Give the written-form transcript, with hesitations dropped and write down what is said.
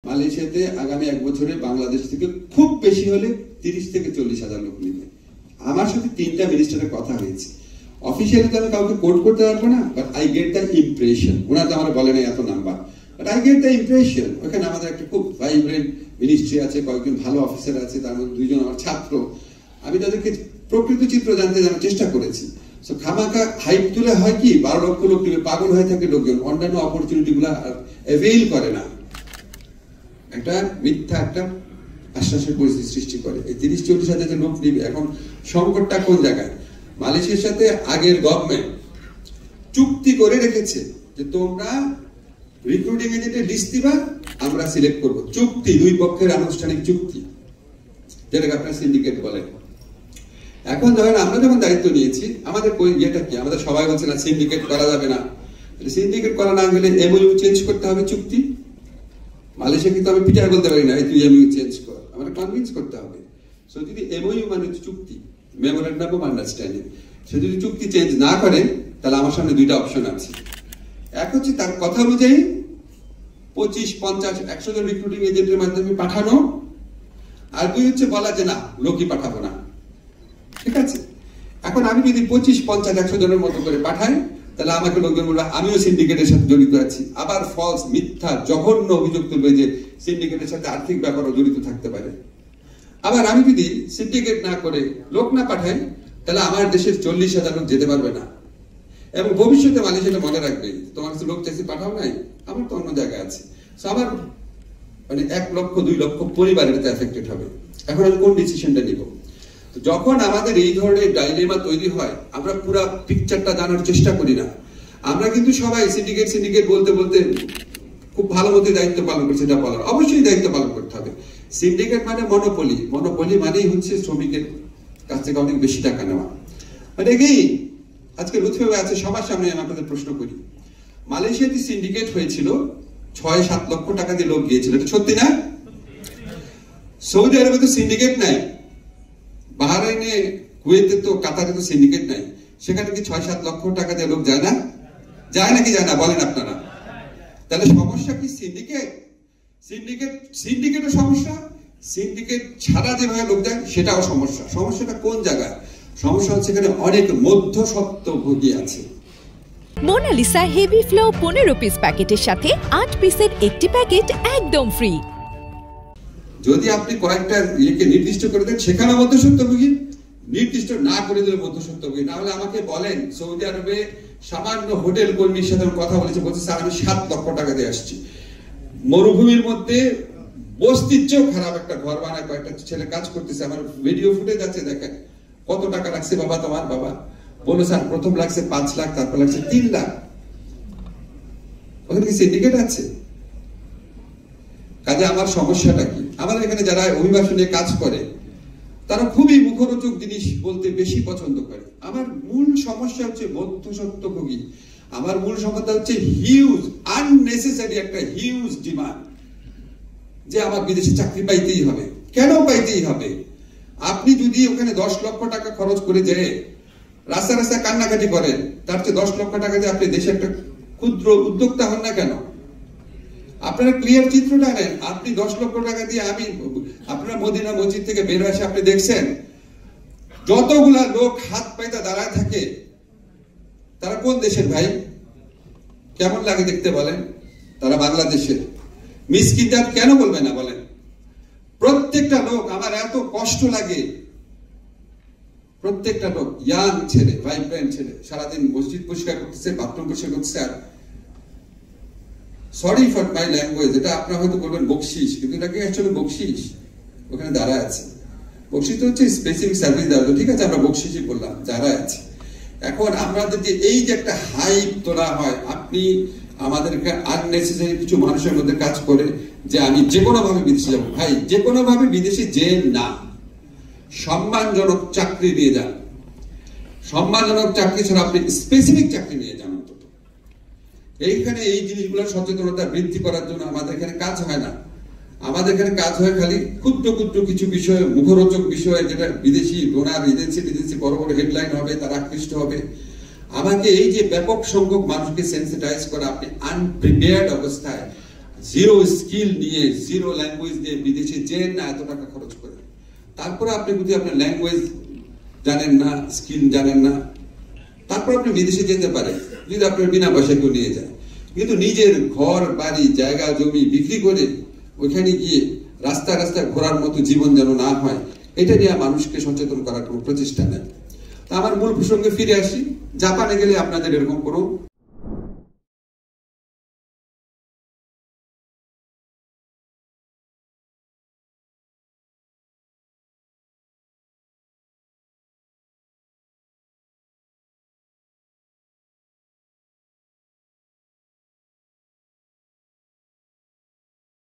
মালয়েশিয়াতে আগামী এক বছরে বাংলাদেশ থেকে খুব বেশি হলে 30 থেকে 40,000 লোক নিবে। আমার সাথে 3টা মিনিস্টারের কথা হয়েছে। অফিসিয়ালি তো আমি কাউকে কোট করতে পারবো না, but I get the impression. ওনারা তো আমার বলে না এত number, but I get the impression. ওখানে আমাদের একটা খুব ভাইব্রেন্ট মিনিস্ট্রি আছে, কয়েকজন ভালো অফিসার আছে, তার মধ্যে 2জন আমার ছাত্র। আমি তাদেরকে প্রকৃত চিত্র জানতে জানার চেষ্টা করেছি। সো খামাখা হাইপ তুলে হয় কি 12 লক্ষ লোক নিবে, পাগল হয়ে থাকে লোকজন, অন্যান্য অপরচুনিটি গুলা অ্যাভেইল করে না, একটা মিথ্যা একটা আশ্বাসের পরিস্থিতি সৃষ্টি করে। এই 30-40 হাজার লোক নিবে। এখন সংকটটা কোন জায়গায়? মালয়েশিয়ার সাথে আগের গভর্নমেন্ট চুক্তি করে রেখেছে যে তোমরা রিক্রুটিং এজেন্টের লিস্ট দিবা, আমরা সিলেক্ট করব। চুক্তি, দুই পক্ষের আনুষ্ঠানিক চুক্তি, যেটাকে আপনারা সিন্ডিকেট বলেন। এখন ধরেন আমরা যখন দায়িত্ব নিয়েছি, আমাদের ইয়েটা কি, আমাদের সবাই বলছে না সিন্ডিকেট করা যাবে না। সিন্ডিকেট করা না গেলে এমওইউ চেঞ্জ করতে হবে, চুক্তি। মালয়েশিয়া কিন্তু আমি পিটার বলতে পারি না তুই এমওইউ চেঞ্জ কর, আমাকে কনভিন্স করতে হবে। সো যদি এমওইউ মানে চুক্তি, মেমোরেন্ডাম অফ আন্ডারস্ট্যান্ডিং, সে যদি চুক্তি চেঞ্জ না করে, তাহলে আমার সামনে 2টা অপশন আছে। এক হচ্ছে তার কথা অনুযায়ী 25, 50, 100 জন রিক্রুটিং এজেন্টের মাধ্যমে পাঠানো, আর 2 হচ্ছে বলা যে না, লোকই পাঠাবো না। ঠিক আছে? এখন আমি যদি 25, 50, 100 জনের মতো করে পাঠাই, তাহলে আমাকে লোকজন বলবে আমিও সিন্ডিকেটের সাথে জড়িত আছি। আবার ফলস, মিথ্যা, জঘন্য অভিযোগ তুলবে যে সিন্ডিকেটের সাথে আর্থিক ব্যাপারও জড়িত থাকতে পারে। আবার আমি যদি সিন্ডিকেট না করে লোক না পাঠাই, তাহলে আমার দেশের 40,000 লোক যেতে পারবে না। এবং ভবিষ্যতে মালয়েশিয়া মনে রাখবে, তোমার কাছে লোক চাইছি পাঠাও নাই, আমার তো অন্য জায়গায় আছে। আমার মানে 1 লক্ষ 2 লক্ষ পরিবারের এফেক্টেড হবে। এখন আমি কোন ডিসিশনটা নিব? যখন আমাদের এই ধরনের ডাইলেমা তৈরি হয়, আমরা পুরো পিকচারটা জানার চেষ্টা করি না। আমরা কিন্তু সবাই সিন্ডিকেট বলতে বলতে খুব ভালো মতো দায়িত্ব পালন করছে। এটা বলার অবশ্যই দায়িত্ব পালন করতে হবে। সিন্ডিকেট মানে মনোপলি মানেই হচ্ছে শ্রমিকের কাছ থেকে অনেক বেশি টাকা নেওয়া। মানে কি আজকে লুৎফি ভাই আছে, সবার সামনে আমি আপনাদের প্রশ্ন করি, মালয়েশিয়াতে সিন্ডিকেট হয়েছিল, 6-7 লক্ষ টাকা দিয়ে লোক গিয়েছিল, এটা সত্যি না? সৌদি আরবে তো সিন্ডিকেট নাই, বাহরাইনে, কুয়েতে তো, কাতারে তো সিন্ডিকেট নাই। সেখানে কি 6-7 লক্ষ টাকা দিয়ে লোক যায় না? যায় নাকি যায় না বলেন আপনারা? তাহলে সমস্যা কি সিন্ডিকেটও সমস্যা, সিন্ডিকেট ছাড়া যেভাবে লোক যায় সেটাও সমস্যা। সমস্যাটা কোন জায়গায়? সমস্যা হচ্ছে এখানে অনেক মধ্যস্বত্বভোগী আছে। মোনালিসা হেভি ফ্লো 15 পিস প্যাকেটের সাথে 8 পিসের একটি প্যাকেট একদম ফ্রি। যদি আপনি কয়েকটা ইয়েকে নির্দিষ্ট করে দেন, সেখানে মধ্যস্বত্বভোগী, নির্দিষ্ট না করে দিলে মধ্যস্বত্বভোগী। না হলে আমাকে বলেন, সৌদি আরবে সামান্য হোটেল কর্মীর সাথে কথা বলেছে, বলছে স্যার আমি 7 লক্ষ টাকা দিয়ে আসছি, মরুভূমির মধ্যে বস্তির চেয়েও খারাপ একটা ঘর বানায় কয়েকটা ছেলে কাজ করতেছে, আমার ভিডিও ফুটেজ আছে, দেখেন কত টাকা লাগছে বাবা তোমার। বাবা বলো স্যার প্রথম লাগছে 5 লাখ, তারপর লাগছে 3 লাখ। ওখানে কি সিন্ডিকেট আছে? কাজে আমার সমস্যাটা কি? আমাদের এখানে যারা অভিবাসনে কাজ করে, তারা খুবই মুখরোচক জিনিস বলতে বেশি পছন্দ করে। আমার মূল সমস্যা হচ্ছে মধ্যস্বত্বভোগী। আমার মূল সমস্যা হচ্ছে হিউজ আননেসেসারি একটা হিউজ ডিমান্ড, যে আমার বিদেশে চাকরি পাইতেই হবে। কেন পাইতেই হবে? আপনি যদি ওখানে 10 লক্ষ টাকা খরচ করে যে রাস্তায় কান্নাকাটি করেন, তার চেয়ে 10 লক্ষ টাকা দিয়ে আপনি দেশে একটা ক্ষুদ্র উদ্যোক্তা হন না কেন? আপনারা ক্লিয়ার চিত্রটা নেন। আপনি 10 লক্ষ টাকা দিয়ে, আপনারা মদিনা মসজিদ থেকে বের হয়ে আপনি দেখছেন যতগুলা লোক হাত পাইতে দাঁড়ায় থাকে, তারা কোন দেশের ভাই? কেমন লাগে দেখতে বলেন? তারা বাংলাদেশের। মিসকিনদার কেন বলবে না বলেন? প্রত্যেকটা লোক, আমার এত কষ্ট লাগে, প্রত্যেকটা লোক ইয়াং ছেলে, ভাইব্রেন্ট ছেলে, সারাদিন মসজিদ পরিষ্কার করতেছে, বাথরুম পরিষ্কার করতেছে। আর সরি ফর মাই ল্যাঙ্গুয়েজ, এটা আপনারা হয়তো বলবেন বকশিস, কিন্তু এটাকে অ্যাকচুয়ালি বকশিস। ওখানে দাঁড়ায় আছে, বকশিস তো হচ্ছে স্পেসিফিক সার্ভিস দেওয়া, ঠিক আছে আমরা বকশিসই বললাম, দাঁড়ায় আছে। এখন আমাদের যে এই যে একটা হাইপ তোলা হয়, আপনি আমাদেরকে আননেসেসারি কিছু মানুষের মধ্যে কাজ করে যে আমি যে কোনো ভাবে বিদেশে যাবো। ভাই যে কোনো ভাবে বিদেশে যেন না, সম্মানজনক চাকরি নিয়ে যান। সম্মানজনক চাকরি ছাড়া আপনি স্পেসিফিক চাকরি নিয়ে যান। অন্তত এইখানে এই জিনিসগুলো সচেতনতা বৃদ্ধি করার জন্য আমাদের এখানে কাজ হয় না। আমাদের এখানে কাজ হয় খালি ক্ষুদ্র ক্ষুদ্র কিছু বিষয়, মুখরোচক বিষয়, যেটা বিদেশি ডোনার এজেন্সি বড় বড় হেডলাইন হবে, তারা আকৃষ্ট হবে। আমাকে এই যে ব্যাপক সংখ্যক মানুষকে সেন্সিটাইজ করা, আপনি আনপ্রিপেয়ার্ড অবস্থায় জিরো স্কিল নিয়ে, জিরো ল্যাঙ্গুয়েজ নিয়ে বিদেশে যেন না এত টাকা খরচ করে। তারপরে আপনি যদি আপনার ল্যাঙ্গুয়েজ জানেন না, স্কিল জানেন না, তারপর আপনি বিদেশে যেতে পারেন যদি আপনার বিনা পয়সা কেউ নিয়ে যায়। কিন্তু নিজের ঘর বাড়ি জায়গা জমি বিক্রি করে ওইখানে গিয়ে রাস্তা রাস্তায় ঘোরার মতো জীবন যেন না হয়, এটা নিয়ে মানুষকে সচেতন করার কোনো প্রচেষ্টা নেই। তা আমার মূল প্রসঙ্গে ফিরে আসি। জাপানে গেলে আপনাদের এরকম কোনো